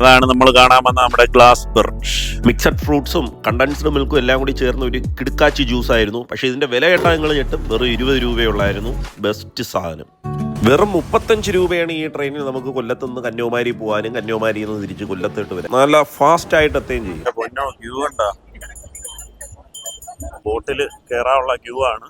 അതാണ് നമ്മൾ കാണാൻ വന്ന നമ്മുടെ ഗ്ലാസ് ബിർച്ച്. മിക്സഡ് ഫ്രൂട്ട്സും കണ്ടൻസ്ഡ് മിൽക്കും എല്ലാം കൂടി ചേർന്ന ഒരു കിടുക്കാച്ചി ജ്യൂസ് ആയിരുന്നു. പക്ഷേ ഇതിന്റെ വില കേട്ടാൽ നിങ്ങൾ ഞെട്ടും. വെറും 20 രൂപയുള്ളായിരുന്നു. ബെസ്റ്റ് സാധനം. വെറും 35 രൂപയാണ് ഈ ട്രെയിനിൽ നമുക്ക് കൊല്ലത്തുനിന്ന് കന്യാകുമാരി പോകാനും കന്യാകുമാരിയിൽ നിന്ന് തിരിച്ച് കൊല്ലത്തോട്ട് വരാം. നല്ല ഫാസ്റ്റ് ആയിട്ട് എത്തുകയും ചെയ്യും. പൊന്നോ, ക്യൂ ഉണ്ടാ. ബോട്ടിൽ കയറാനുള്ള ക്യൂ ആണ്.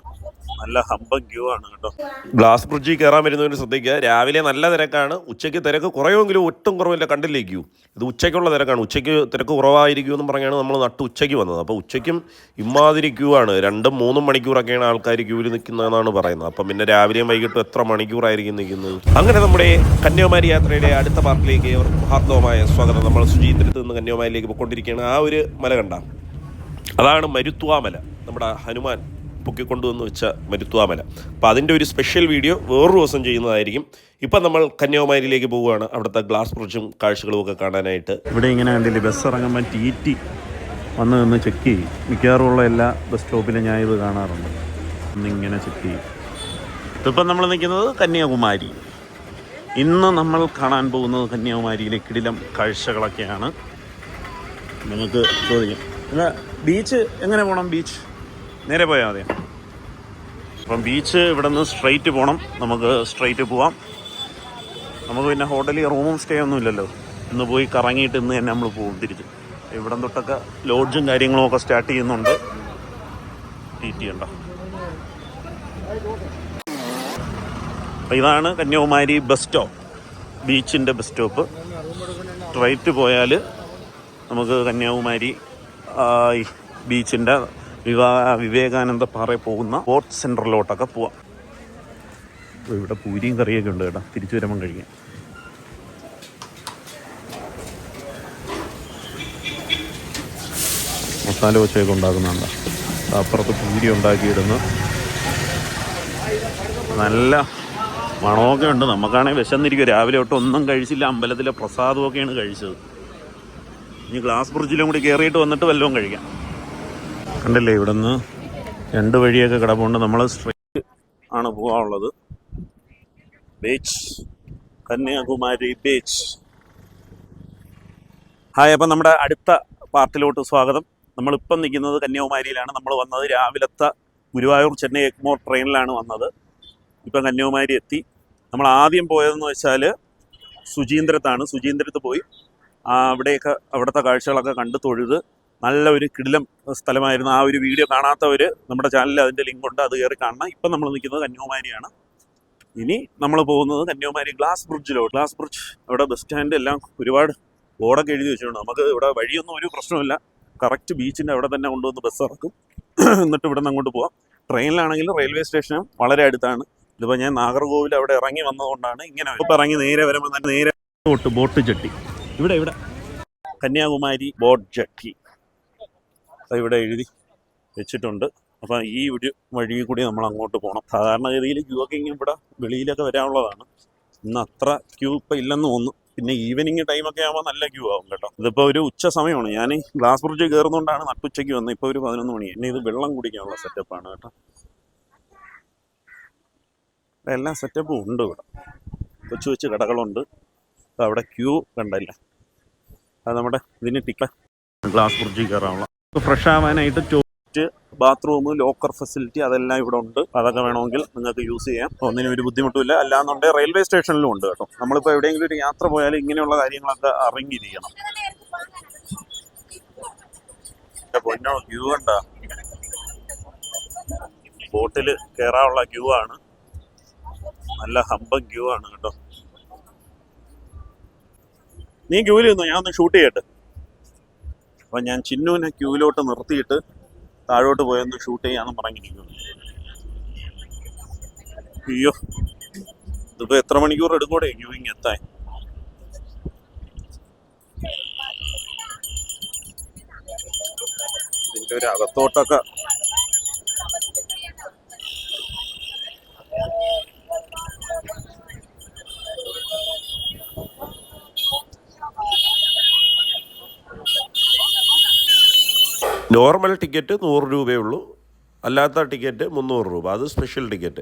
നല്ല ഹമ്പൻ ക്യൂ ആണ് കേട്ടോ. ഗ്ലാസ് ബ്രിഡ്ജിൽ കയറാൻ വരുന്നവർ ശ്രദ്ധിക്കുക, രാവിലെ നല്ല തിരക്കാണ്. ഉച്ചയ്ക്ക് തിരക്ക് കുറയുമെങ്കിലും ഒട്ടും കുറവില്ല. കണ്ടില്ലേ ക്യൂ? ഇത് ഉച്ചയ്ക്കുള്ള തിരക്കാണ്. ഉച്ചയ്ക്ക് തിരക്ക് കുറവായിരിക്കും എന്ന് പറഞ്ഞാണ് നമ്മൾ ഉച്ചയ്ക്ക് വന്നത്. അപ്പോൾ ഉച്ചയ്ക്കും ഇമാതിരി ക്യൂ ആണ്. 2-3 മണിക്കൂറൊക്കെയാണ് ആൾക്കാർ ക്യൂവിൽ നിൽക്കുന്നതെന്നാണ് പറയുന്നത്. അപ്പം പിന്നെ രാവിലെയും വൈകിട്ടും എത്ര മണിക്കൂറായിരിക്കും നിൽക്കുന്നത്. അങ്ങനെ നമ്മുടെ കന്യാകുമാരി യാത്രയുടെ അടുത്ത പാർട്ടിലേക്ക് ഹാർദവമായ സ്വാഗതം. നമ്മൾ സുജീന്ദ്രത്ത് നിന്ന് കന്യാകുമാരിയിലേക്ക് പോയിക്കൊണ്ടിരിക്കുകയാണ്. ആ ഒരു മല കണ്ട, അതാണ് മരുത്വാമല. നമ്മുടെ ഹനുമാൻ പൊക്കിക്കൊണ്ടുവന്ന് വെച്ച മരുത്വാമല. അപ്പോൾ അതിൻ്റെ ഒരു സ്പെഷ്യൽ വീഡിയോ വേറൊരു ദിവസം ചെയ്യുന്നതായിരിക്കും. ഇപ്പം നമ്മൾ കന്യാകുമാരിയിലേക്ക് പോവുകയാണ്. അവിടുത്തെ ഗ്ലാസ് ബ്രിഡ്ജും കാഴ്ചകളും ഒക്കെ കാണാനായിട്ട്. ഇവിടെ ഇങ്ങനെ കണ്ടില്ലേ, ബസ് ഇറങ്ങുമ്പോൾ TT വന്ന് നിന്ന് ചെക്ക് ചെയ്യും. മിക്കവാറുമുള്ള എല്ലാ ബസ് സ്റ്റോപ്പിലും ഞാൻ ഇത് കാണാറുണ്ട്. ഒന്നിങ്ങനെ ചെക്ക് ചെയ്യും. ഇതിപ്പം നമ്മൾ നിൽക്കുന്നത് കന്യാകുമാരി. ഇന്ന് നമ്മൾ കാണാൻ പോകുന്നത് കന്യാകുമാരിയിലെ കിടിലം കാഴ്ചകളൊക്കെയാണ്. നിങ്ങൾക്ക് ചോദിക്കാം, അല്ല ബീച്ച് എങ്ങനെ പോകണം? ബീച്ച് നേരെ പോയാൽ മതി. അപ്പം ബീച്ച് ഇവിടെ നിന്ന് സ്ട്രെയിറ്റ് പോകണം. നമുക്ക് സ്ട്രെയിറ്റ് പോവാം. നമുക്ക് പിന്നെ ഹോട്ടലിൽ റൂമും സ്റ്റേ ഒന്നും ഇല്ലല്ലോ. ഇന്ന് പോയി കറങ്ങിയിട്ട് ഇന്ന് തന്നെ നമ്മൾ പോകും തിരിച്ച്. ഇവിടെ തൊട്ടൊക്കെ ലോഡ്ജും കാര്യങ്ങളും ഒക്കെ സ്റ്റാർട്ട് ചെയ്യുന്നുണ്ട്. TT ഉണ്ടോ? അപ്പം ഇതാണ് കന്യാകുമാരി ബസ് സ്റ്റോപ്പ്, ബീച്ചിൻ്റെ ബസ് സ്റ്റോപ്പ്. സ്ട്രെയിറ്റ് പോയാൽ നമുക്ക് കന്യാകുമാരി ബീച്ചിൻ്റെ വിവേകാനന്ദ പാറയിൽ പോകുന്ന ബോട്ട് സെൻറ്ററിലോട്ടൊക്കെ പോവാം. ഇവിടെ പൂരിയും കറിയൊക്കെ ഉണ്ട് കേട്ടോ, തിരിച്ചു വരുമ്പം കഴിക്കാം. മസാല ദോശയൊക്കെ ഉണ്ടാക്കുന്നുണ്ട്. അപ്പുറത്ത് പൂരി ഉണ്ടാക്കിയിടുന്നു. നല്ല മണമൊക്കെ ഉണ്ട്. നമുക്കാണെങ്കിൽ വിശന്നിരിക്കും. രാവിലെ തൊട്ട് ഒന്നും കഴിച്ചില്ല. അമ്പലത്തിലെ പ്രസാദമൊക്കെയാണ് കഴിച്ചത്. ഇനി ഗ്ലാസ് ബ്രിഡ്ജിലും കൂടി കയറിയിട്ട് വന്നിട്ട് വല്ലതും കഴിക്കാം. കണ്ടില്ലേ, ഇവിടെ നിന്ന് 2 വഴിയൊക്കെ കിടപ്പുണ്ട്. നമ്മൾ സ്ട്രെയിറ്റ് ആണ് പോകാനുള്ളത്. Beach, Kanyakumari beach. ഹായ്, അപ്പം നമ്മുടെ അടുത്ത പാർട്ടിലോട്ട് സ്വാഗതം. നമ്മളിപ്പം നിൽക്കുന്നത് കന്യാകുമാരിയിലാണ്. നമ്മൾ വന്നത് രാവിലത്തെ ഗുരുവായൂർ ചെന്നൈ എഗ്മോർ ട്രെയിനിലാണ് വന്നത്. ഇപ്പം കന്യാകുമാരി എത്തി. നമ്മൾ ആദ്യം പോയതെന്ന് വെച്ചാൽ സുജീന്ദ്രത്താണ്. സുജീന്ദ്രത്ത് പോയി അവിടുത്തെ കാഴ്ചകളൊക്കെ കണ്ട് തൊഴുത് നല്ല ഒരു കിടിലം സ്ഥലമായിരുന്നു. ആ ഒരു വീഡിയോ കാണാത്തവർ നമ്മുടെ ചാനലിൽ അതിൻ്റെ ലിങ്ക് ഉണ്ട്, അത് കയറി കാണണം. ഇപ്പം നമ്മൾ നിൽക്കുന്നത് കന്യാകുമാരിയാണ്. ഇനി നമ്മൾ പോകുന്നത് കന്യാകുമാരി ഗ്ലാസ് ബ്രിഡ്ജിലോട്ട്. ഗ്ലാസ് ബ്രിഡ്ജ് അവിടെ ബസ് സ്റ്റാൻഡ് എല്ലാം ഒരുപാട് ബോർഡൊക്കെ എഴുതി വെച്ചിട്ടുണ്ട്. നമുക്ക് ഇവിടെ വഴിയൊന്നും ഒരു പ്രശ്നമില്ല. കറക്റ്റ് ബീച്ചിൻ്റെ അവിടെ തന്നെ കൊണ്ടുവന്ന് ബസ് ഇറക്കും. എന്നിട്ട് ഇവിടെ നിന്ന് അങ്ങോട്ട് പോകാം. ട്രെയിനിലാണെങ്കിലും റെയിൽവേ സ്റ്റേഷനും വളരെ അടുത്താണ്. ഇതിപ്പോൾ ഞാൻ നാഗർകോവിൽ അവിടെ ഇറങ്ങി വന്നതുകൊണ്ടാണ് ഇങ്ങനെ. ഇപ്പോൾ ഇറങ്ങി നേരെ വരുമ്പോൾ തന്നെ നേരെ ബോട്ട് ജെട്ടി. ഇവിടെ കന്യാകുമാരി ബോട്ട് ജെട്ടി ഇവിടെ എഴുതി വെച്ചിട്ടുണ്ട്. അപ്പം ഈ ഒരു വഴി കൂടി നമ്മൾ അങ്ങോട്ട് പോകണം. സാധാരണഗതിയിൽ ക്യൂ ഒക്കെ ഇങ്ങനെ ഇവിടെ വെളിയിലൊക്കെ വരാനുള്ളതാണ്. ഇന്ന് അത്ര ക്യൂ ഇപ്പം ഇല്ലെന്ന് തോന്നുന്നു. പിന്നെ ഈവനിങ് ടൈമൊക്കെ ആകുമ്പോൾ നല്ല ക്യൂ ആവും കേട്ടോ. ഇതിപ്പോൾ ഒരു ഉച്ച സമയമാണ്. ഞാൻ ഗ്ലാസ് ബ്രിഡ്ജ് കയറുന്നതുകൊണ്ടാണ് നട്ടുച്ചയ്ക്ക് വന്നത്. ഇപ്പോൾ ഒരു 11 മണി. പിന്നെ ഇത് വെള്ളം കുടിക്കാനുള്ള സെറ്റപ്പാണ് കേട്ടോ. എല്ലാ സെറ്റപ്പും ഉണ്ട് ഇവിടെ. കൊച്ചു കടകളുണ്ട്. അവിടെ ക്യൂ കണ്ടല്ല. അത് നമ്മുടെ ഇതിന് ഗ്ലാസ് ബ്രിഡ്ജിൽ കയറാനുള്ള ഫ്രഷ് ആവാനായിട്ട് ടോയ്ലറ്റ്, ബാത്റൂം, ലോക്കർ ഫെസിലിറ്റി അതെല്ലാം ഇവിടെ ഉണ്ട്. അതൊക്കെ വേണമെങ്കിൽ നിങ്ങൾക്ക് യൂസ് ചെയ്യാം. ഒന്നിനും ഒരു ബുദ്ധിമുട്ടില്ല. അല്ലാന്നുണ്ടെങ്കിൽ റെയിൽവേ സ്റ്റേഷനിലും ഉണ്ട് കേട്ടോ. നമ്മളിപ്പോൾ എവിടെയെങ്കിലും ഒരു യാത്ര പോയാൽ ഇങ്ങനെയുള്ള കാര്യങ്ങളൊക്കെ അറിഞ്ഞിരിക്കണം. പൊന്നോ, ക്യൂ ഉണ്ടാ. ബോട്ടിൽ കയറാനുള്ള ക്യൂ ആണ്. നല്ല ഹമ്പൻ ക്യൂ ആണ് കേട്ടോ. നീ ക്യൂവിൽ നിന്നോ, ഞാൻ ഒന്ന് ഷൂട്ട് ചെയ്യട്ടെ. അപ്പം ഞാൻ ചിന്നുവിനെ ക്യൂവിലോട്ട് നിർത്തിയിട്ട് താഴോട്ട് പോയൊന്ന് ഷൂട്ട് ചെയ്യാമെന്ന് പറഞ്ഞിരിക്കുന്നു. അയ്യോ, ഇതിപ്പോൾ എത്ര മണിക്കൂർ എടുക്കൂടെ ക്യൂവിങ് എത്താൻ? ഇതിൻ്റെ ഒരു അകത്തോട്ടൊക്കെ നോർമൽ ടിക്കറ്റ് 100 രൂപയേ ഉള്ളൂ. അല്ലാത്ത ടിക്കറ്റ് 300 രൂപ. അത് സ്പെഷ്യൽ ടിക്കറ്റ്.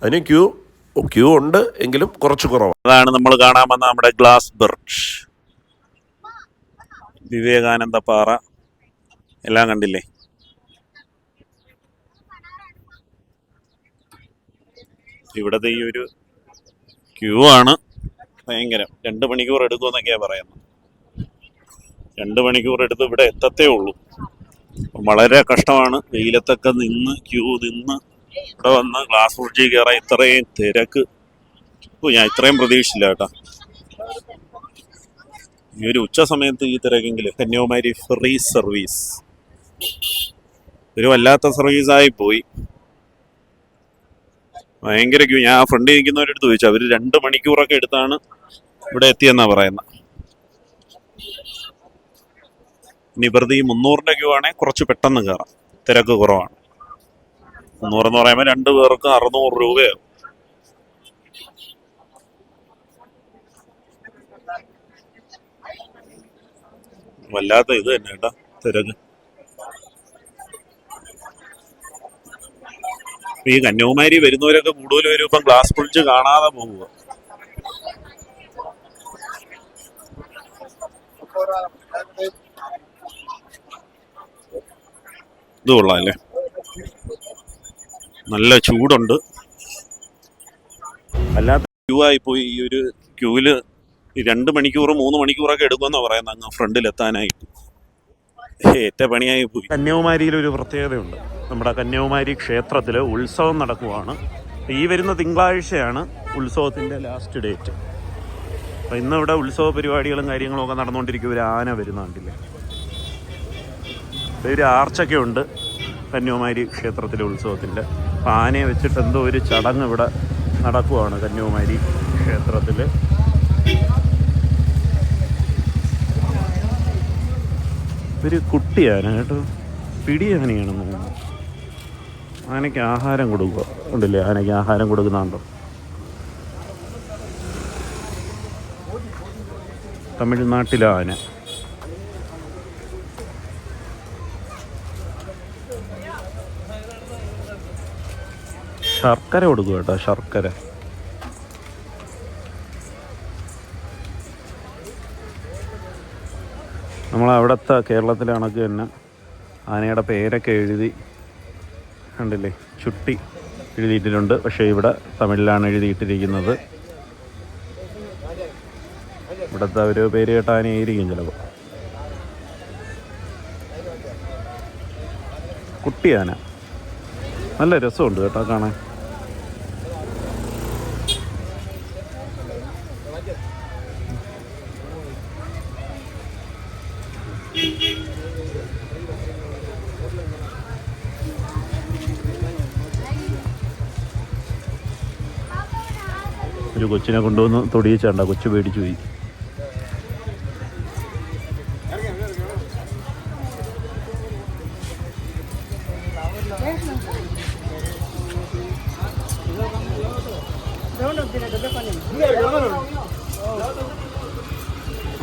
അതിന് ക്യൂ ഉണ്ട്, എങ്കിലും കുറച്ച് കുറവാണ്. അതാണ് നമ്മൾ കാണാൻ വന്ന നമ്മുടെ ഗ്ലാസ് ബ്രിഡ്ജ്. വിവേകാനന്ദ പാറ എല്ലാം കണ്ടില്ലേ. ഇവിടത്തെ ഈ ഒരു ക്യൂ ആണ് ഭയങ്കരം. 2 മണിക്കൂർ എടുക്കുമെന്നൊക്കെയാണ് പറയുന്നത്. 2 മണിക്കൂർ എടുത്ത് ഇവിടെ എത്തത്തേ ഉള്ളൂ. വളരെ കഷ്ടമാണ്. വെയിലത്തൊക്കെ നിന്ന് ക്യൂ നിന്ന് ഇവിടെ വന്ന് ഗ്ലാസ് ബ്രിഡ്ജിൽ കയറാൻ ഇത്രയും തിരക്ക് ഞാൻ ഇത്രയും പ്രതീക്ഷിച്ചില്ല കേട്ടോ. ഈ ഒരു ഉച്ച സമയത്ത് ഈ തിരക്കെങ്കിൽ കന്യാകുമാരി ഫ്രീ സർവീസ് ഒരു വല്ലാത്ത സർവീസായി പോയി. ഭയങ്കര ക്യൂ. ഞാൻ ആ ഫ്രണ്ടിൽ നിൽക്കുന്നവരെടുത്ത് ചോദിച്ചു, അവർ 2 മണിക്കൂറൊക്കെ എടുത്താണ് ഇവിടെ എത്തിയെന്നാ പറയുന്നത്. ഇനി വെറുതെ ഈ 300-ന്റെ ക്യൂ ആണെങ്കിൽ കുറച്ച് പെട്ടെന്ന് കയറാം, തിരക്ക് കുറവാണ്. 300 എന്ന് പറയുമ്പോൾ 2 പേർക്ക് 600 രൂപയാവും. വല്ലാത്ത ഇത് തന്നെ കേട്ടോ തിരക്ക്. ഈ കന്യാകുമാരി വരുന്നവരൊക്കെ കൂടുതൽ വരും ഇപ്പം ഗ്ലാസ് ബ്രിഡ്ജ് കാണാതെ പോവുക. ഇത് കൊള്ളാം അല്ലേ, നല്ല ചൂടുണ്ട്. അല്ലാത്ത ക്യൂ ആയിപ്പോയി. ഈ ഒരു ക്യൂവില് 2 മണിക്കൂർ 3 മണിക്കൂറൊക്കെ എടുക്കുമെന്നാണ് പറയുന്നത് അങ്ങ് ഫ്രണ്ടിലെത്താനായിട്ട്. ഏറ്റ പണിയായി പോയി. കന്യാകുമാരിയിൽ ഒരു പ്രത്യേകതയുണ്ട്. നമ്മുടെ കന്യാകുമാരി ക്ഷേത്രത്തിൽ ഉത്സവം നടക്കുവാണ്. ഈ വരുന്ന തിങ്കളാഴ്ചയാണ് ഉത്സവത്തിൻ്റെ ലാസ്റ്റ് ഡേറ്റ്. അപ്പം ഇന്നിവിടെ ഉത്സവ പരിപാടികളും കാര്യങ്ങളും ഒക്കെ നടന്നുകൊണ്ടിരിക്കും. ഒരു ആന വരുന്ന കണ്ടില്ലേ. ഒരു ആർച്ചൊക്കെ ഉണ്ട് കന്യാകുമാരി ക്ഷേത്രത്തിലെ ഉത്സവത്തിൻ്റെ. അപ്പം ആനയെ വെച്ചിട്ട് എന്തോ ഒരു ചടങ്ങ് ഇവിടെ നടക്കുവാണ് കന്യാകുമാരി ക്ഷേത്രത്തിൽ. ഒരു കുട്ടിയാന കേട്ടോ, പിടിയാനയാണെന്ന് തോന്നുന്നു. ആനയ്ക്ക് ആഹാരം കൊടുക്കുക ഉണ്ടല്ലേ, ആനയ്ക്ക് ആഹാരം കൊടുക്കുന്നുണ്ടോ. തമിഴ്നാട്ടിലെ ആന. ശർക്കര കൊടുക്കുക കേട്ടോ, ശർക്കര. നമ്മളവിടുത്തെ കേരളത്തിലെ കണക്ക് തന്നെ ആനയുടെ പേരൊക്കെ എഴുതി കണ്ടില്ലേ, ചുട്ടി എഴുതിയിട്ടിട്ടുണ്ട്. പക്ഷേ ഇവിടെ തമിഴിലാണ് എഴുതിയിട്ടിരിക്കുന്നത്. ഇവിടുത്തെ ഒരു പേര് കേട്ട ആനയായിരിക്കും ചിലപ്പോൾ. കുട്ടിയാന നല്ല രസമുണ്ട് കേട്ടോ കാണാൻ. ഒരു കൊച്ചിനെ കൊണ്ടുവന്ന് തൊടിയിച്ചാണ്ട, കൊച്ചു പേടിച്ചു പോയി.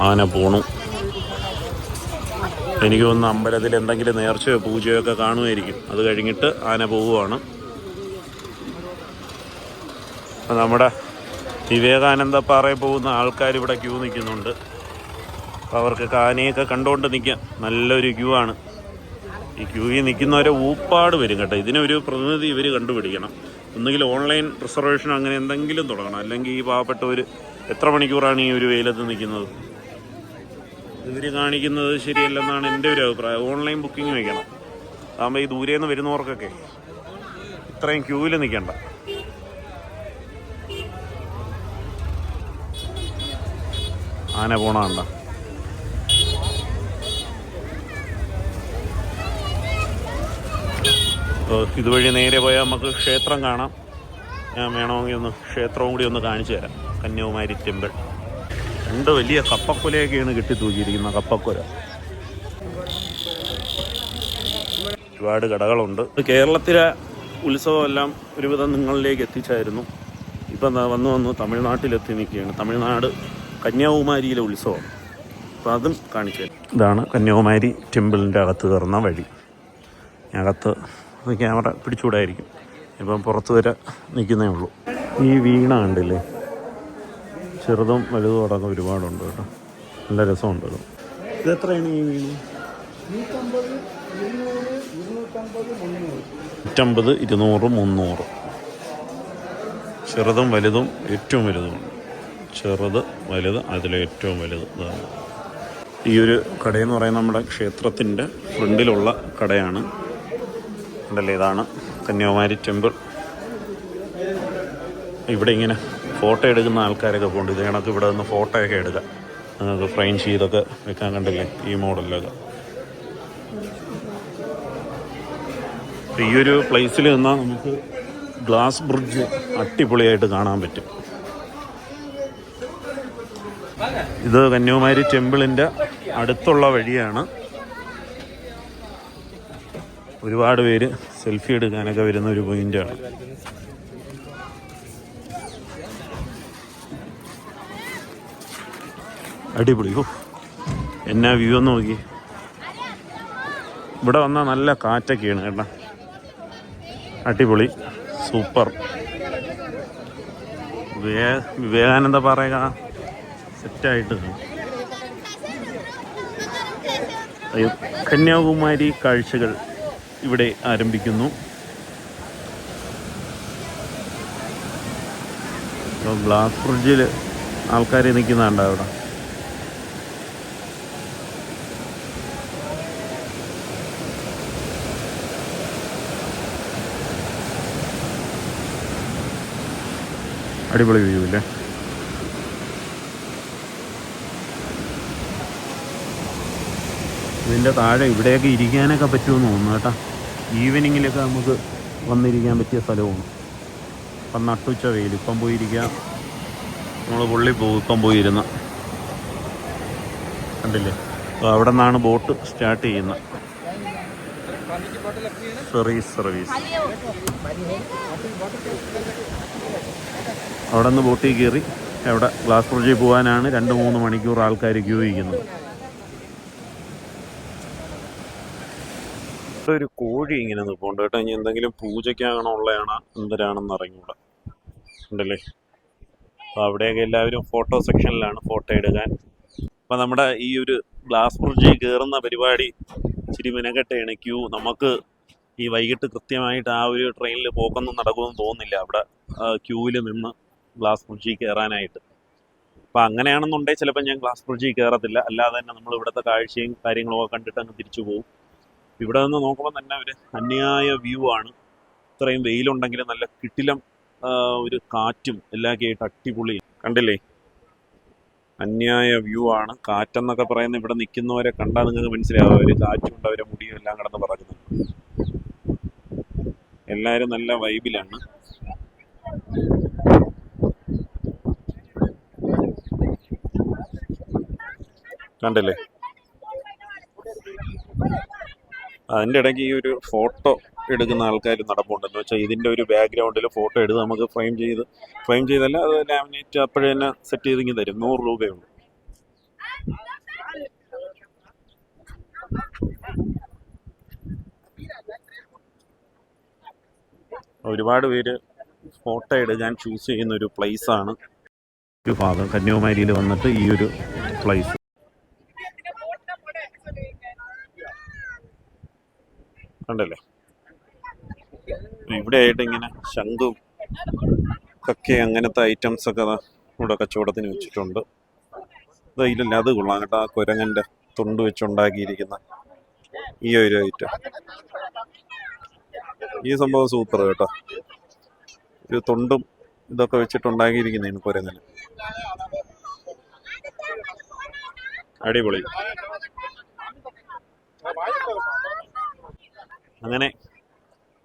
ആന പോണു. എനിക്ക് തോന്നുന്നു അമ്പലത്തിൽ എന്തെങ്കിലും നേർച്ചയോ പൂജയോ ഒക്കെ കാണുമായിരിക്കും. അത് കഴിഞ്ഞിട്ട് ആന പോവുകയാണ്. നമ്മുടെ വിവേകാനന്ദ പാറയിൽ പോകുന്ന ആൾക്കാർ ഇവിടെ ക്യൂ നിൽക്കുന്നുണ്ട്. അപ്പോൾ അവർക്ക് ആനയൊക്കെ കണ്ടുകൊണ്ട് നിൽക്കാം. നല്ലൊരു ക്യൂ ആണ്. ഈ ക്യൂവിൽ നിൽക്കുന്നവരെ ഊപ്പാട് വരും കേട്ടോ. ഇതിനൊരു പ്രതിനിധി ഇവർ കണ്ടുപിടിക്കണം. ഒന്നുകിൽ ഓൺലൈൻ റിസർവേഷൻ അങ്ങനെ എന്തെങ്കിലും തുടങ്ങണം. അല്ലെങ്കിൽ ഈ പാവപ്പെട്ടവർ എത്ര മണിക്കൂറാണ് ഈ ഒരു വെയിലത്ത് നിൽക്കുന്നത്. ഇവർ കാണിക്കുന്നത് ശരിയല്ലെന്നാണ് എൻ്റെ ഒരു അഭിപ്രായം. ഓൺലൈൻ ബുക്കിംഗ് വയ്ക്കണം. അതാകുമ്പോൾ ഈ ദൂരെ നിന്ന് വരുന്നവർക്കൊക്കെ ഇത്രയും ക്യൂവിൽ നിൽക്കണ്ട. ആന പോണണ്ട. ഇതുവഴി നേരെ പോയാൽ നമുക്ക് ക്ഷേത്രം കാണാം. ഞാൻ വേണമെങ്കിൽ ഒന്ന് ക്ഷേത്രവും കൂടി ഒന്ന് കാണിച്ചു തരാം. കന്യാകുമാരി ടെമ്പിൾ. 2 വലിയ കപ്പക്കുലയൊക്കെയാണ് കെട്ടി തൂക്കിയിരിക്കുന്ന കപ്പക്കുല. ഒരുപാട് കടകളുണ്ട്. കേരളത്തിലെ ഉത്സവമെല്ലാം ഒരുവിധം നിങ്ങളിലേക്ക് എത്തിച്ചായിരുന്നു. ഇപ്പം വന്ന് തമിഴ്നാട്ടിലെത്തി നിൽക്കുകയാണ്. തമിഴ്നാട് കന്യാകുമാരിയിലെ ഉത്സവം. അപ്പോൾ അതും കാണിച്ചു തരാം. ഇതാണ് കന്യാകുമാരി ടെമ്പിളിൻ്റെ അകത്ത് കയറുന്ന വഴി. അകത്ത് ക്യാമറ പിടിച്ചുകൂടായിരിക്കും. ഇപ്പം പുറത്ത് വരെ നിൽക്കുന്നേ ഉള്ളൂ. ഈ വീണ കണ്ടില്ലേ, ചെറുതും വലുതും അടക്കം ഒരുപാടുണ്ട് കേട്ടോ. നല്ല രസമുണ്ട്. ഇത് എത്രയാണ് ഈ മീൻ? 150, 200, 300. ചെറുതും വലുതും ഏറ്റവും വലുതുമുണ്ട്. ചെറുത് വലുത് അതിലെ ഏറ്റവും വലുത് ഇതാണ്. ഈ ഒരു കടയെന്ന് പറയുന്നത് നമ്മുടെ ക്ഷേത്രത്തിൻ്റെ ഫ്രണ്ടിലുള്ള കടയാണ്. ഉണ്ടല്ലേ, ഇതാണ് കന്യാകുമാരി ടെമ്പിൾ. ഇവിടെ ഇങ്ങനെ ഫോട്ടോ എടുക്കുന്ന ആൾക്കാരൊക്കെ പോകുന്നുണ്ട്. ഇത് കണക്ക് ഇവിടെ നിന്ന് ഫോട്ടോയൊക്കെ എടുക്കാം, നിങ്ങൾക്ക് ഫ്രെയിം ചെയ്തൊക്കെ വെക്കാൻ. കണ്ടില്ലേ ഈ മോഡലൊക്കെ. ഈ ഒരു പ്ലേസിൽ നിന്നാൽ നമുക്ക് ഗ്ലാസ് ബ്രിഡ്ജ് അടിപൊളിയായിട്ട് കാണാൻ പറ്റും. ഇത് കന്യാകുമാരി ടെമ്പിളിൻ്റെ അടുത്തുള്ള വഴിയാണ്. ഒരുപാട് പേര് സെൽഫി എടുക്കാനൊക്കെ വരുന്ന ഒരു പോയിൻ്റാണ്. അടിപൊളി. എന്നാ വ്യൂ ഒന്ന് നോക്കി. ഇവിടെ വന്നാൽ നല്ല കാറ്റൊക്കെയാണ് കേട്ടോ. അടിപൊളി, സൂപ്പർ. വിവേകാനന്ദ പാറ സെറ്റായിട്ട്. കന്യാകുമാരി കാഴ്ചകൾ ഇവിടെ ആരംഭിക്കുന്നു. ഗ്ലാസ് ബ്രിഡ്ജിൽ ആൾക്കാർ നിൽക്കുന്നുണ്ട് അവിടെ. അടിപൊളി വ്യൂ ഇല്ലേ? ഇതിൻ്റെ താഴെ ഇവിടെയൊക്കെ ഇരിക്കാനൊക്കെ പറ്റുമെന്ന് തോന്നുന്നു കേട്ടോ. ഈവനിങ്ങിലൊക്കെ നമുക്ക് വന്നിരിക്കാൻ പറ്റിയ സ്ഥലമാണ്. ഇപ്പം നട്ടുച്ച വെയിൽ. ഇപ്പം പോയിരിക്കാം, നമ്മൾ പുള്ളി പോകും. ഇപ്പം പോയിരുന്ന കണ്ടില്ലേ, അപ്പോൾ അവിടെ നിന്നാണ് ബോട്ട് സ്റ്റാർട്ട് ചെയ്യുന്നത്. സർവീസ് അവിടെ നിന്ന് ബോട്ടിൽ കയറി അവിടെ ഗ്ലാസ് ബ്രിഡ്ജിൽ പോകാനാണ് 2-3 മണിക്കൂർ ആൾക്കാർ ക്യൂ ഇരിക്കുന്നത്. ഇവിടെ ഒരു കോഴി ഇങ്ങനെ നിൽപ്പുണ്ട് കേട്ടോ. ഇനി എന്തെങ്കിലും പൂജയ്ക്കാണോ ഉള്ളതാണ് എന്തരാണെന്ന് അറിഞ്ഞൂടാ. ഉണ്ടല്ലേ, അപ്പോൾ അവിടെയൊക്കെ എല്ലാവരും ഫോട്ടോ സെക്ഷനിലാണ് ഫോട്ടോ എടുക്കാൻ. അപ്പം നമ്മുടെ ഈ ഒരു ഗ്ലാസ് ബ്രിഡ്ജിൽ കയറുന്ന പരിപാടി ഇച്ചിരി മിനക്കെട്ടാണ്. ക്യൂ നമുക്ക് ഈ വൈകിട്ട് കൃത്യമായിട്ട് ആ ഒരു ട്രെയിനിൽ പോക്കൊന്നും നടക്കുമെന്ന് തോന്നുന്നില്ല. അവിടെ ക്യൂവിൽ നിന്ന് ഗ്ലാസ് ബ്രിഡ്ജിൽ കയറാനായിട്ട്. അപ്പം അങ്ങനെയാണെന്നുണ്ടെങ്കിൽ ചിലപ്പോൾ ഞാൻ ഗ്ലാസ് ബ്രിഡ്ജിൽ കയറത്തില്ല. അല്ലാതെ തന്നെ നമ്മൾ ഇവിടുത്തെ കാഴ്ചയും കാര്യങ്ങളൊക്കെ കണ്ടിട്ട് അങ്ങ് തിരിച്ചു പോകും. ഇവിടെ നിന്ന് നോക്കുമ്പോൾ തന്നെ ഒരു അന്യായ വ്യൂ ആണ്. ഇത്രയും വെയിലുണ്ടെങ്കിലും നല്ല കിടിലം ഒരു കാറ്റും എല്ലാമൊക്കെ ആയിട്ട് അടിപൊളി. കണ്ടില്ലേ, അന്യായ വ്യൂ ആണ്. കാറ്റെന്നൊക്കെ പറയുന്നത് ഇവിടെ നിൽക്കുന്നവരെ കണ്ടാൽ നിങ്ങൾക്ക് മനസ്സിലാവും. ഒരു കാറ്റുണ്ട്, അവരെ മുടിയും എല്ലാം കിടന്ന് പറക്കുന്നത്. എല്ലാവരും നല്ല വൈബിലാണ്. കണ്ടില്ലേ, അതിൻ്റെ ഇടയ്ക്ക് ഈ ഒരു ഫോട്ടോ എടുക്കുന്ന ആൾക്കാർ നടപ്പുണ്ടെന്ന് വെച്ചാൽ ഇതിൻ്റെ ഒരു ബാക്ക്ഗ്രൗണ്ടിൽ ഫോട്ടോ എടുത്ത് നമുക്ക് ഫ്രെയിം ചെയ്തല്ല, അത് ലാമിനേറ്റ് അപ്പോഴേ തന്നെ സെറ്റ് ചെയ്തിങ്ങി തരും. 100 രൂപയുള്ളൂ. ഒരുപാട് പേര് ഫോട്ടോ എടുക്കാൻ ചൂസ് ചെയ്യുന്ന ഒരു പ്ലേസാണ് ഒരു ഭാഗം. കന്യാകുമാരിയിൽ വന്നിട്ട് ഈ ഒരു പ്ലേസ് കണ്ടല്ലേ. ഇവിടെ ആയിട്ട് ഇങ്ങനെ ശംഖും കക്കയും അങ്ങനത്തെ ഐറ്റംസ് ഒക്കെ ഇവിടെ കച്ചവടത്തിന് വെച്ചിട്ടുണ്ട്. ഇതില്ല, അത് കൊള്ളാം കേട്ടോ. ആ കുരങ്ങൻ്റെ തൊണ്ട് വെച്ചുണ്ടാക്കിയിരിക്കുന്ന ഈ ഒരു ഐറ്റം, ഈ സംഭവം സൂപ്പർ കേട്ടോ. ഒരു തൊണ്ടും ഇതൊക്കെ വെച്ചിട്ടുണ്ടാക്കിയിരിക്കുന്നതാണ് കുരങ്ങന്. അടിപൊളി. അങ്ങനെ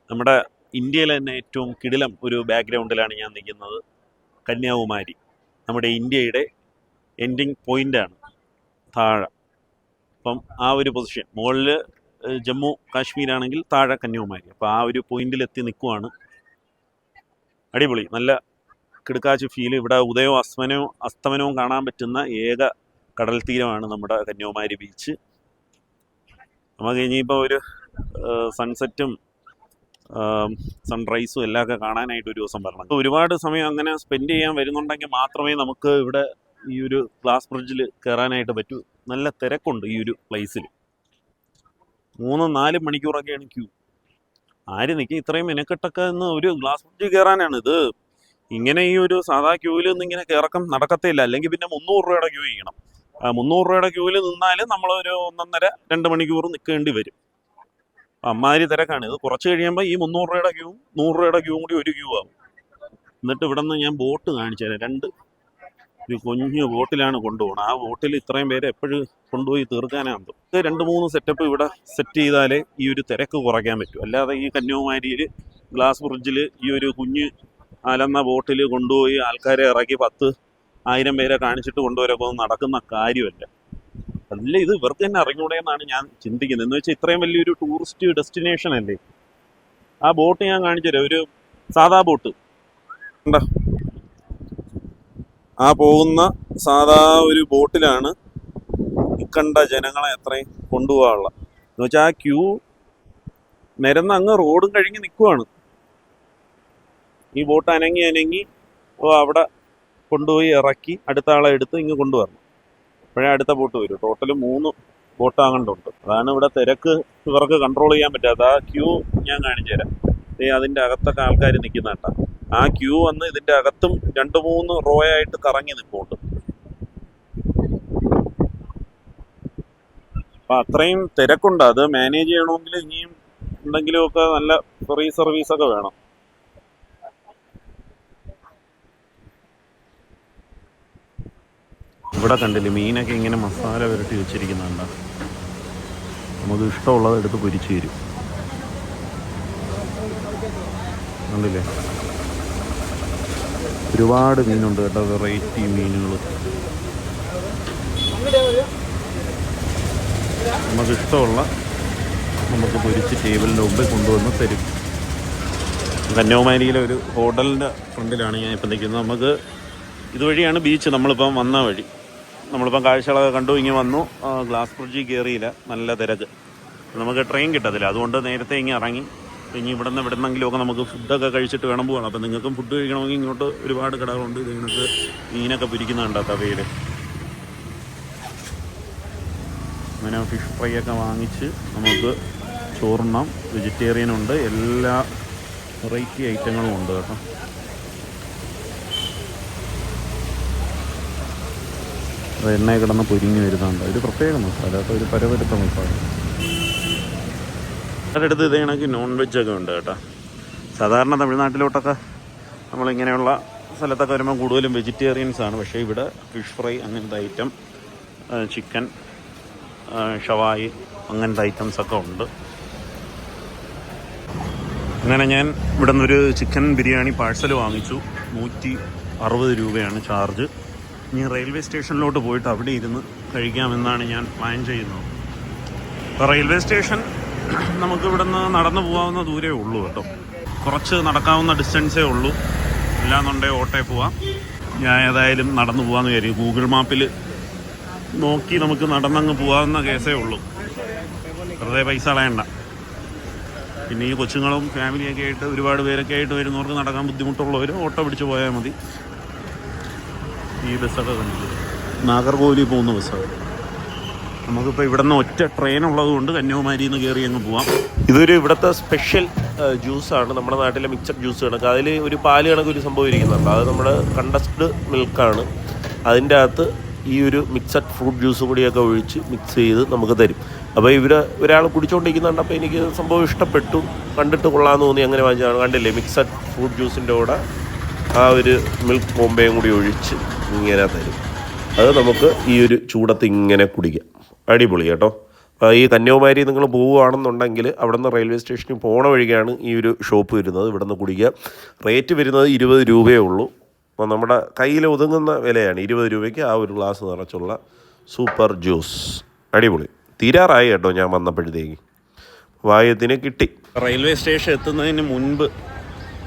നമ്മുടെ ഇന്ത്യയിലെ തന്നെ ഏറ്റവും കിടിലം ഒരു ബാക്ക്ഗ്രൗണ്ടിലാണ് ഞാൻ നിൽക്കുന്നത്. കന്യാകുമാരി നമ്മുടെ ഇന്ത്യയുടെ എൻഡിങ് പോയിൻ്റാണ് താഴെ. അപ്പം ആ ഒരു പൊസിഷൻ, മുകളിൽ ജമ്മു കാശ്മീരാണെങ്കിൽ താഴെ കന്യാകുമാരി. അപ്പോൾ ആ ഒരു പോയിന്റിൽ എത്തി നിൽക്കുവാണ്. അടിപൊളി, നല്ല കിടുക്കാച്ച് ഫീൽ. ഇവിടെ ഉദയവും അസ്തമനവും കാണാൻ പറ്റുന്ന ഏക കടൽ തീരമാണ് നമ്മുടെ കന്യാകുമാരി ബീച്ച്. നമുക്ക് ഇനിയിപ്പോൾ ഒരു സൺസെറ്റും സൺറൈസും എല്ലാമൊക്കെ കാണാനായിട്ട് ഒരു ദിവസം വരണം. ഒരുപാട് സമയം അങ്ങനെ സ്പെൻഡ് ചെയ്യാൻ വരുന്നുണ്ടെങ്കിൽ മാത്രമേ നമുക്ക് ഇവിടെ ഈ ഒരു ഗ്ലാസ് ബ്രിഡ്ജിൽ കയറാനായിട്ട് പറ്റൂ. നല്ല തിരക്കുണ്ട് ഈ ഒരു പ്ലേസിൽ. 3-4 മണിക്കൂറൊക്കെയാണ് ക്യൂ. ആര് നിൽക്കും ഇത്രയും മെനക്കെട്ടൊക്കെ എന്ന്? ഒരു ഗ്ലാസ് ബ്രിഡ്ജ് കയറാനാണ് ഇത്. ഇങ്ങനെ ഈ ഒരു സാധാ ക്യൂവിൽ നിന്ന് ഇങ്ങനെ കയറക്കം നടക്കത്തില്ല. അല്ലെങ്കിൽ പിന്നെ 300 രൂപയുടെ ക്യൂ ചെയ്യണം. 300 രൂപയുടെ ക്യൂവിൽ നിന്നാൽ നമ്മളൊരു 1.5-2 മണിക്കൂർ നിൽക്കേണ്ടി വരും. അമ്മാതിരി തിരക്കാണ് ഇത്. കുറച്ച് കഴിയുമ്പോൾ ഈ 300 രൂപയുടെ ക്യൂവും 100 രൂപയുടെ ക്യൂവും കൂടി ഒരു ക്യൂ ആവും. എന്നിട്ട് ഇവിടെ നിന്ന് ഞാൻ ബോട്ട് കാണിച്ചു തരാം. ഒരു കുഞ്ഞു ബോട്ടിലാണ് കൊണ്ടുപോകണം. ആ ബോട്ടിൽ ഇത്രയും പേരെ എപ്പോഴും കൊണ്ടുപോയി തീർക്കാനാകും. ഇത് 2-3 സെറ്റപ്പ് ഇവിടെ സെറ്റ് ചെയ്താലേ ഈ ഒരു തിരക്ക് കുറയ്ക്കാൻ പറ്റും. അല്ലാതെ ഈ കന്യാകുമാരിയിൽ ഗ്ലാസ് ബ്രിഡ്ജിൽ ഈ ഒരു കുഞ്ഞ് അലന്ന ബോട്ടിൽ കൊണ്ടുപോയി ആൾക്കാരെ ഇറക്കി 10,000 പേരെ കാണിച്ചിട്ട് കൊണ്ടുവരൊക്കെ ഒന്നും നടക്കുന്ന കാര്യമല്ല. അല്ല, ഇത് ഇവർക്ക് തന്നെ അറിഞ്ഞൂടെ എന്നാണ് ഞാൻ ചിന്തിക്കുന്നത്. എന്ന് വെച്ചാൽ ഇത്രയും വലിയൊരു ടൂറിസ്റ്റ് ഡെസ്റ്റിനേഷൻ അല്ലേ. ആ ബോട്ട് ഞാൻ കാണിച്ചു തരാം. ഒരു സാധാ ബോട്ട് ഉണ്ടോ? ആ പോകുന്ന സാധാ ഒരു ബോട്ടിലാണ് കണ്ട ജനങ്ങളെ എത്രയും കൊണ്ടുപോകാനുള്ള. എന്ന് വെച്ചാൽ ആ ക്യൂ നിരന്ന് അങ്ങ് റോഡും കഴിഞ്ഞ് നിൽക്കുവാണ്. ഈ ബോട്ട് അനങ്ങി അവിടെ കൊണ്ടുപോയി ഇറക്കി അടുത്ത ആളെ എടുത്ത് ഇങ്ങ് കൊണ്ടുവരണം. അപ്പോഴേ അടുത്ത ബോട്ട് വരും. ടോട്ടൽ 3 ബോട്ട് ആകണ്ടുണ്ട്. അതാണ് ഇവിടെ തിരക്ക് ഇവർക്ക് കൺട്രോൾ ചെയ്യാൻ പറ്റാത്ത. ആ ക്യൂ ഞാൻ കാണിച്ചു തരാം. അതിൻ്റെ അകത്തൊക്കെ ആൾക്കാർ നിൽക്കുന്ന കേട്ടോ. ആ ക്യൂ വന്ന് ഇതിൻ്റെ അകത്തും 2-3 റോ ആയിട്ട് കറങ്ങി നിൽപ്പുണ്ട്. അപ്പം അത്രയും തിരക്കുണ്ട്. അത് മാനേജ് ചെയ്യണമെങ്കിൽ ഇനിയും എന്തെങ്കിലുമൊക്കെ നല്ല ഫ്രീ സർവീസൊക്കെ വേണം. ഇവിടെ കണ്ടില്ലേ മീനൊക്കെ ഇങ്ങനെ മസാല പുരട്ടി വെച്ചിരിക്കുന്നുണ്ട്. നമുക്ക് ഇഷ്ടമുള്ളത് എടുത്ത് പൊരിച്ചു തരും. കണ്ടില്ലേ, ഒരുപാട് മീനുണ്ട് കേട്ടോ. വെറൈറ്റി മീനുകൾ നമുക്കിഷ്ടമുള്ള നമുക്ക് പൊരിച്ച് ടേബിളിൻ്റെ മുമ്പിൽ കൊണ്ടുവന്ന് തരും. കന്യാകുമാരിയിലെ ഒരു ഹോട്ടലിൻ്റെ ഫ്രണ്ടിലാണ് ഞാൻ ഇപ്പം നിൽക്കുന്നത്. നമുക്ക് ഇതുവഴിയാണ് ബീച്ച്. നമ്മളിപ്പം വന്ന വഴി. നമ്മളിപ്പം കാഴ്ചകളൊക്കെ കണ്ടു ഇങ്ങനെ വന്നു. ഗ്ലാസ് ബ്രിഡ്ജിൽ കയറിയില്ല, നല്ല തിരക്ക്. നമുക്ക് ട്രെയിൻ കിട്ടത്തില്ല. അതുകൊണ്ട് നേരത്തെ ഇങ്ങനെ ഇറങ്ങി. ഇനി ഇവിടുന്നെങ്കിലുമൊക്കെ നമുക്ക് ഫുഡൊക്കെ കഴിച്ചിട്ട് വേണം പോകണം. അപ്പം നിങ്ങൾക്കും ഫുഡ് കഴിക്കണമെങ്കിൽ ഇങ്ങോട്ട് ഒരുപാട് കടകളുണ്ട്. ഇത് നിങ്ങൾക്ക് മീനൊക്കെ പിരിക്കുന്നുണ്ടോ തവയിൽ. അങ്ങനെ ഫിഷ് ഫ്രൈ ഒക്കെ വാങ്ങിച്ച് നമുക്ക് ചോറുണ്ണാം. വെജിറ്റേറിയനുണ്ട്, എല്ലാ വെറൈറ്റി ഐറ്റങ്ങളും ഉണ്ട് കേട്ടോ. അത് എണ്ണയിൽ കിടന്ന് പൊരിഞ്ഞ് വരുന്നുണ്ട്. ഒരു പ്രത്യേക മസാല കേട്ടോ, ഒരു പരവരുത്ത മസാല. അടുത്ത് ഇത് കണക്ക് നോൺ വെജൊക്കെ ഉണ്ട് കേട്ടോ. സാധാരണ തമിഴ്നാട്ടിലോട്ടൊക്കെ നമ്മളിങ്ങനെയുള്ള സ്ഥലത്തൊക്കെ വരുമ്പോൾ കൂടുതലും വെജിറ്റേറിയൻസ് ആണ്. പക്ഷേ ഇവിടെ ഫിഷ് ഫ്രൈ അങ്ങനത്തെ ഐറ്റം, ചിക്കൻ, ഷവായി അങ്ങനത്തെ ഐറ്റംസൊക്കെ ഉണ്ട്. അങ്ങനെ ഞാൻ ഇവിടെ നിന്നൊരു ചിക്കൻ ബിരിയാണി പാഴ്സൽ വാങ്ങിച്ചു. 160 രൂപയാണ് ചാർജ്. ഇനി റെയിൽവേ സ്റ്റേഷനിലോട്ട് പോയിട്ട് അവിടെ ഇരുന്ന് കഴിക്കാമെന്നാണ് ഞാൻ പ്ലാൻ ചെയ്യുന്നത്. അപ്പോൾ റെയിൽവേ സ്റ്റേഷൻ നമുക്ക് ഇവിടെ നിന്ന് നടന്നു പോകാവുന്ന ദൂരമേ ഉള്ളൂ കേട്ടോ. കുറച്ച് നടക്കാവുന്ന ഡിസ്റ്റൻസേ ഉള്ളൂ. അല്ലാന്നുണ്ടെങ്കിൽ ഓട്ടോയിൽ പോവാം. ഞാൻ ഏതായാലും നടന്നു പോകാമെന്ന് കരുതി. ഗൂഗിൾ മാപ്പിൽ നോക്കി നമുക്ക് നടന്നങ്ങ് പോകാവുന്ന കേസേ ഉള്ളൂ. വെറുതെ പൈസ കളയണ്ട. പിന്നെ ഈ കൊച്ചുങ്ങളും ഫാമിലിയൊക്കെ ആയിട്ട് ഒരുപാട് പേരൊക്കെ ആയിട്ട് വരുന്നവർക്ക് നടക്കാൻ ബുദ്ധിമുട്ടുള്ളവർ ഓട്ടോ പിടിച്ച് പോയാൽ മതി. ഈ ബസ്സൊക്കെ കണ്ടില്ല, നാഗർകോവിലിൽ പോകുന്ന ബസ്സാണ്. നമുക്കിപ്പോൾ ഇവിടെ നിന്ന് ഒറ്റ ട്രെയിൻ ഉള്ളത് കൊണ്ട് കന്യാകുമാരിയിൽ നിന്ന് കയറി അങ്ങ് പോവാം. ഇതൊരു ഇവിടുത്തെ സ്പെഷ്യൽ ജ്യൂസാണ്. നമ്മുടെ നാട്ടിലെ മിക്സഡ് ജ്യൂസ് കണക്ക്. അതിൽ ഒരു പാല് കണക്ക് ഒരു സംഭവം ഇരിക്കുന്നുണ്ട്. അത് നമ്മുടെ കണ്ടസ്ഡ് മിൽക്കാണ്. അതിൻ്റെ അകത്ത് ഈ ഒരു മിക്സഡ് ഫ്രൂട്ട് ജ്യൂസ് കൂടിയൊക്കെ ഒഴിച്ച് മിക്സ് ചെയ്ത് നമുക്ക് തരും. അപ്പോൾ ഒരാൾ കുടിച്ചുകൊണ്ടിരിക്കുന്നുണ്ട്. അപ്പോൾ എനിക്ക് സംഭവം ഇഷ്ടപ്പെട്ടു, കണ്ടിട്ട് കൊള്ളാമെന്ന് തോന്നി, അങ്ങനെ വാങ്ങിച്ചതാണ്. കണ്ടില്ലേ, മിക്സഡ് ഫ്രൂട്ട് ജ്യൂസിൻ്റെ കൂടെ ആ ഒരു മിൽക്ക് ബോംബെയും കൂടി ഒഴിച്ച് ഇങ്ങനെ തരും. അത് നമുക്ക് ഈ ഒരു ചൂടത്ത് ഇങ്ങനെ കുടിക്കാം. അടിപൊളി കേട്ടോ. അപ്പോൾ ഈ കന്യാകുമാരി നിങ്ങൾ പോവുകയാണെന്നുണ്ടെങ്കിൽ അവിടെ നിന്ന് റെയിൽവേ സ്റ്റേഷനിൽ പോണ വഴിക്കാണ് ഈ ഒരു ഷോപ്പ് വരുന്നത്. ഇവിടെ നിന്ന് കുടിക്കുക. റേറ്റ് വരുന്നത് 20 രൂപയേ ഉള്ളൂ. അപ്പോൾ നമ്മുടെ കയ്യിൽ ഒതുങ്ങുന്ന വിലയാണ്. 20 രൂപയ്ക്ക് ആ ഒരു ഗ്ലാസ് നിറച്ചുള്ള സൂപ്പർ ജ്യൂസ്. അടിപൊളി. തീരാറായി കേട്ടോ ഞാൻ വന്നപ്പോഴത്തേക്ക്. വായത്തിന് കിട്ടി. റെയിൽവേ സ്റ്റേഷൻ എത്തുന്നതിന് മുൻപ്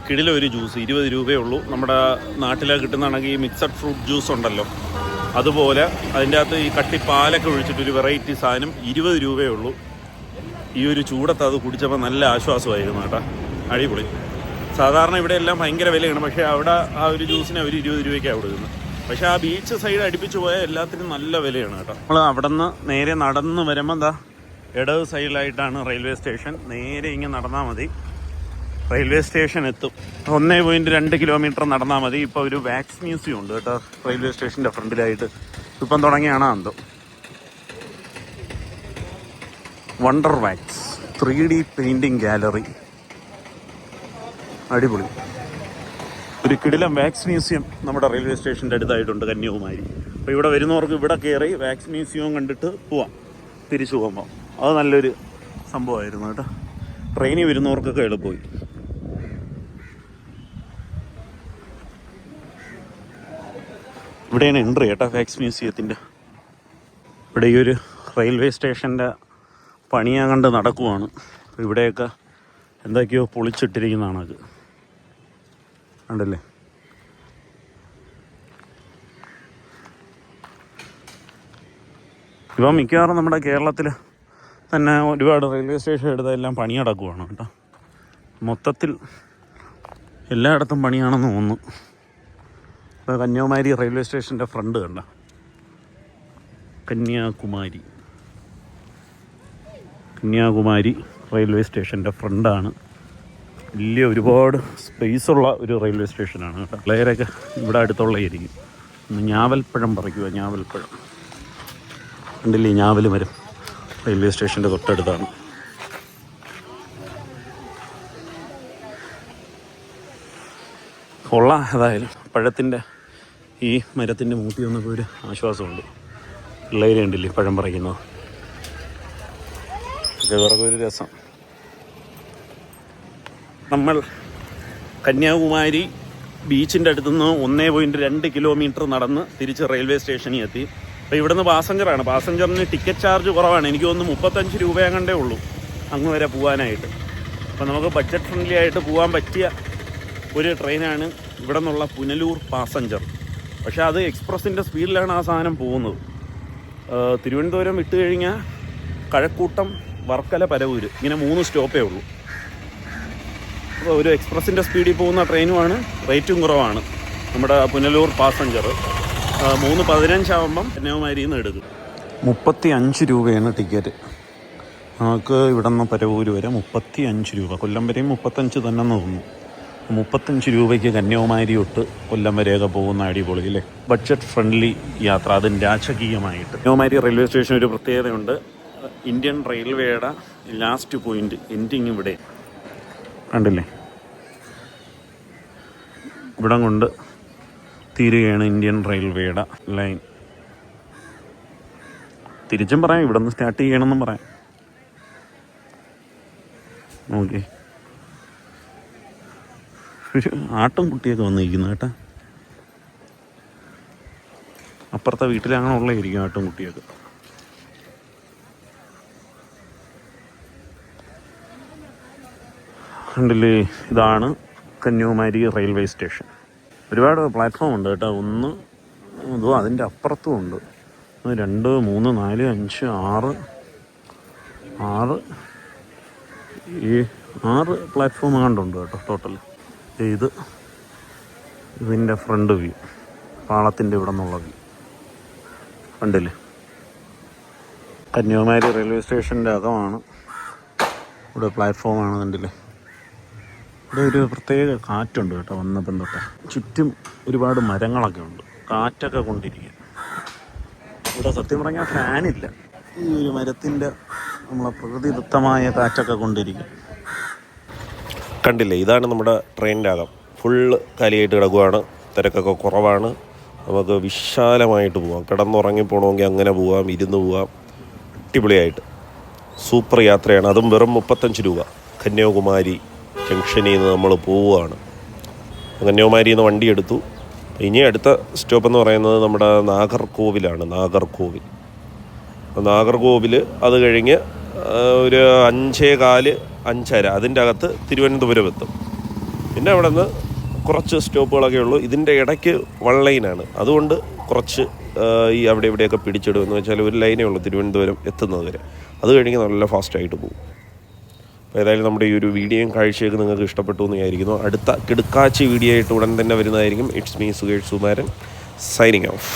കിടിലൊരു ജ്യൂസ് 20 രൂപയേ ഉള്ളൂ. നമ്മുടെ നാട്ടിൽ കിട്ടുന്നതാണെങ്കിൽ ഈ മിക്സഡ് ഫ്രൂട്ട് ജ്യൂസ് ഉണ്ടല്ലോ, അതുപോലെ അതിൻ്റെ അകത്ത് ഈ കട്ടിപ്പാലൊക്കെ ഒഴിച്ചിട്ടൊരു വെറൈറ്റി സാധനം 20 രൂപയേ ഉള്ളൂ. ഈ ഒരു ചൂടത്ത് അത് കുടിച്ചപ്പോൾ നല്ല ആശ്വാസമായിരുന്നു കേട്ടോ. അടിപൊളി. സാധാരണ ഇവിടെ എല്ലാം ഭയങ്കര വിലയാണ്, പക്ഷേ അവിടെ ആ ഒരു ജ്യൂസിന് അവർ 20 രൂപയ്ക്കാണ് കൊടുക്കുന്നത്. പക്ഷെ ആ ബീച്ച് സൈഡ് അടുപ്പിച്ച് പോയാൽ എല്ലാത്തിനും നല്ല വിലയാണ് കേട്ടോ. നമ്മൾ അവിടെ നിന്ന് നേരെ നടന്ന് വരുമ്പോൾ എന്താ ഇടത് സൈഡിലായിട്ടാണ് റെയിൽവേ സ്റ്റേഷൻ. നേരെ ഇങ്ങനെ നടന്നാൽ മതി, റെയിൽവേ സ്റ്റേഷൻ എത്തും. 1.2 കിലോമീറ്റർ നടന്നാൽ മതി. ഇപ്പോൾ ഒരു വാക്സ് മ്യൂസിയം ഉണ്ട് കേട്ടോ റെയിൽവേ സ്റ്റേഷൻ്റെ ഫ്രണ്ടിലായിട്ട്. ഇപ്പം തുടങ്ങിയാണ് എന്തോ wonder wax 3D painting gallery. അടിപൊളി. ഒരു കിടിലം വാക്സ് മ്യൂസിയം നമ്മുടെ റെയിൽവേ സ്റ്റേഷൻ്റെ അടുത്തായിട്ടുണ്ട് കന്യാകുമാരി. അപ്പോൾ ഇവിടെ വരുന്നവർക്ക് ഇവിടെ കയറി വാക്സ് മ്യൂസിയം കണ്ടിട്ട് പോവാം തിരിച്ചു പോകുമ്പോൾ. അത് നല്ലൊരു സംഭവമായിരുന്നു കേട്ടോ. ട്രെയിനിൽ വരുന്നവർക്കൊക്കെ എളുപ്പമായി. ഇവിടെയാണ് എൻട്രി കേട്ടോ വാക്സ് മ്യൂസിയത്തിൻ്റെ. ഇവിടെ ഈ ഒരു റെയിൽവേ സ്റ്റേഷൻ്റെ പണിയാൻ കണ്ട് നടക്കുവാണ്. ഇവിടെയൊക്കെ എന്തൊക്കെയോ പൊളിച്ചിട്ടിരിക്കുന്നതാണ് അത് കണ്ടല്ലേ. ഇപ്പം മിക്കവാറും നമ്മുടെ കേരളത്തിൽ തന്നെ ഒരുപാട് റെയിൽവേ സ്റ്റേഷൻ എടുത്തെല്ലാം പണി നടക്കുവാണ് കേട്ടോ. മൊത്തത്തിൽ എല്ലായിടത്തും പണിയാണെന്ന് തോന്നുന്നു. ഇപ്പോൾ കന്യാകുമാരി റെയിൽവേ സ്റ്റേഷൻ്റെ ഫ്രണ്ട് കണ്ട കന്യാകുമാരി റെയിൽവേ സ്റ്റേഷൻ്റെ ഫ്രണ്ടാണ്. വലിയ ഒരുപാട് സ്പേസുള്ള ഒരു റെയിൽവേ സ്റ്റേഷനാണ് കേട്ടോ. പിള്ളേരൊക്കെ ഇവിടെ അടുത്തുള്ളതായിരിക്കും. ഞാവൽപ്പഴം പറിക്കുക. ഞാവൽപ്പഴം കണ്ടില്ലേ, ഞാവൽ മരം റെയിൽവേ സ്റ്റേഷൻ്റെ തൊട്ടടുത്താണ്. കൊള്ളാം. ഏതായാലും പഴത്തിൻ്റെ ഈ മരത്തിൻ്റെ മൂട്ടി വന്നപ്പോൾ ഒരു ആശ്വാസമുണ്ട്. പിള്ളേർ കണ്ടില്ലേ പഴം പറിക്കുന്നത്, ഒക്കെ ഇവർക്ക് ഒരു രസം. നമ്മൾ കന്യാകുമാരി ബീച്ചിൻ്റെ അടുത്തുനിന്ന് 1.2 കിലോമീറ്റർ നടന്ന് തിരിച്ച് റെയിൽവേ സ്റ്റേഷനിൽ എത്തി. അപ്പോൾ ഇവിടുന്ന് പാസഞ്ചറാണ്. പാസഞ്ചറിന് ടിക്കറ്റ് ചാർജ് കുറവാണ്. എനിക്ക് തോന്നുന്നു 35 രൂപയങ്ങണ്ടേ ഉള്ളൂ അങ്ങ് വരെ പോകാനായിട്ട്. അപ്പോൾ നമുക്ക് ബഡ്ജറ്റ് ഫ്രണ്ട്ലി ആയിട്ട് പോകാൻ പറ്റിയ ഒരു ട്രെയിനാണ് ഇവിടെ നിന്നുള്ള പുനലൂർ പാസഞ്ചർ. പക്ഷേ അത് എക്സ്പ്രസിൻ്റെ സ്പീഡിലാണ് ആ സാധനം പോകുന്നത്. തിരുവനന്തപുരം വിട്ട് കഴിഞ്ഞാൽ കഴക്കൂട്ടം, വർക്കല, പരവൂർ, ഇങ്ങനെ 3 സ്റ്റോപ്പേ ഉള്ളൂ. അപ്പോൾ ഒരു എക്സ്പ്രസിൻ്റെ സ്പീഡിൽ പോകുന്ന ട്രെയിനുമാണ്. റേറ്റും കുറവാണ് നമ്മുടെ പുനലൂർ പാസഞ്ചർ. 3:15 ആകുമ്പം കന്യാകുമാരിയിൽ നിന്ന് എടുക്കും. 35 രൂപയാണ് ടിക്കറ്റ്. നമുക്ക് ഇവിടെ നിന്ന് പരവൂർ വരെ 35 രൂപ. കൊല്ലം വരെയും 35 തന്നെ തോന്നുന്നു. 35 രൂപയ്ക്ക് കന്യാകുമാരി തൊട്ട് കൊല്ലം വരെയൊക്കെ പോകുന്ന അടിപൊളി അല്ലേ. ബഡ്ജറ്റ് ഫ്രണ്ട്ലി യാത്ര, അതും രാജകീയമായിട്ട്. കന്യാകുമാരി റെയിൽവേ സ്റ്റേഷൻ ഒരു പ്രത്യേകതയുണ്ട്. ഇന്ത്യൻ റെയിൽവേയുടെ ലാസ്റ്റ് പോയിന്റ് എൻഡിങ് ഇവിടെ കണ്ടില്ലേ. ഇവിടം കൊണ്ട് തീരുകയാണ് ഇന്ത്യൻ റെയിൽവേയുടെ ലൈൻ. തിരിച്ചും പറയാം, ഇവിടെ നിന്ന് സ്റ്റാർട്ട് ചെയ്യണമെന്നും പറയാം. ഓക്കെ, ഒരു ആട്ടും കുട്ടിയൊക്കെ വന്നിരിക്കുന്നു കേട്ടോ. അപ്പുറത്തെ വീട്ടിൽ അങ്ങനെ ഉള്ളതായിരിക്കും ആട്ടും കുട്ടിയൊക്കെ. കണ്ടില്ലേ, ഇതാണ് കന്യാകുമാരി റെയിൽവേ സ്റ്റേഷൻ. ഒരുപാട് പ്ലാറ്റ്ഫോം ഉണ്ട് കേട്ടോ. ഒന്ന് ഇതോ അതിൻ്റെ അപ്പുറത്തും ഉണ്ട്. 2, 3, 4, 5, 6 പ്ലാറ്റ്ഫോം കണ്ടുണ്ട് കേട്ടോ ടോട്ടൽ. ഇത് ഇതിൻ്റെ ഫ്രണ്ട് വ്യൂ, പാളത്തിൻ്റെ ഇവിടെ നിന്നുള്ള വ്യൂ കണ്ടില്ലേ. കന്യാകുമാരി റെയിൽവേ സ്റ്റേഷൻ്റെ അകമാണ്. ഇവിടെ പ്ലാറ്റ്ഫോമാണ് കണ്ടില്ലേ. ഇവിടെ ഒരു പ്രത്യേക കാറ്റുണ്ട് കേട്ടോ വന്നപ്പം തൊട്ട്. ചുറ്റും ഒരുപാട് മരങ്ങളൊക്കെ ഉണ്ട്, കാറ്റൊക്കെ കൊണ്ടിരിക്കും. ഇവിടെ സത്യം പറഞ്ഞാൽ ഫാനില്ല. ഈ ഒരു മരത്തിൻ്റെ നമ്മളെ പ്രകൃതിദത്തമായ കാറ്റൊക്കെ കൊണ്ടിരിക്കും. കണ്ടില്ലേ, ഇതാണ് നമ്മുടെ ട്രെയിനിൻ്റെ അകം. ഫുള്ള് കാലിയായിട്ട് കിടക്കുവാണ്. തിരക്കൊക്കെ കുറവാണ്. നമുക്ക് വിശാലമായിട്ട് പോവാം. കിടന്നുറങ്ങി പോകണമെങ്കിൽ അങ്ങനെ പോവാം, ഇരുന്ന് പോവാം. അടിപൊളിയായിട്ട് സൂപ്പർ യാത്രയാണ്. അതും വെറും 35 രൂപ. കന്യാകുമാരി ജംഗ്ഷനിൽ നിന്ന് നമ്മൾ പോവുകയാണ്. കന്യാകുമാരിയിൽ നിന്ന് വണ്ടി എടുത്തു. ഇനി അടുത്ത സ്റ്റോപ്പ് എന്ന് പറയുന്നത് നമ്മുടെ നാഗർകോവിലാണ്. നാഗർകോവിൽ അത് കഴിഞ്ഞ് ഒരു 5:15, 5:30 അതിൻ്റെ അകത്ത് തിരുവനന്തപുരം എത്തും. പിന്നെ അവിടെ നിന്ന് കുറച്ച് സ്റ്റോപ്പുകളൊക്കെ ഉള്ളൂ. ഇതിൻ്റെ ഇടയ്ക്ക് 1 ലൈനാണ്. അതുകൊണ്ട് കുറച്ച് ഈ അവിടെ ഇവിടെയൊക്കെ പിടിച്ചിടും. എന്ന് വെച്ചാൽ ഒരു ലൈനേ ഉള്ളൂ തിരുവനന്തപുരം എത്തുന്നത് വരെ. അത് കഴിഞ്ഞ് നല്ല ഫാസ്റ്റായിട്ട് പോകും. അപ്പോൾ ഏതായാലും നമ്മുടെ ഈ ഒരു വീഡിയോയും കാഴ്ചയൊക്കെ നിങ്ങൾക്ക് ഇഷ്ടപ്പെട്ടു എന്ന് വിചാരിക്കുന്നു. അടുത്ത കിടുക്കാച്ചി വീഡിയോ ആയിട്ട് ഉടൻ തന്നെ വരുന്നതായിരിക്കും. It's me Sukesh Sumaran signing off.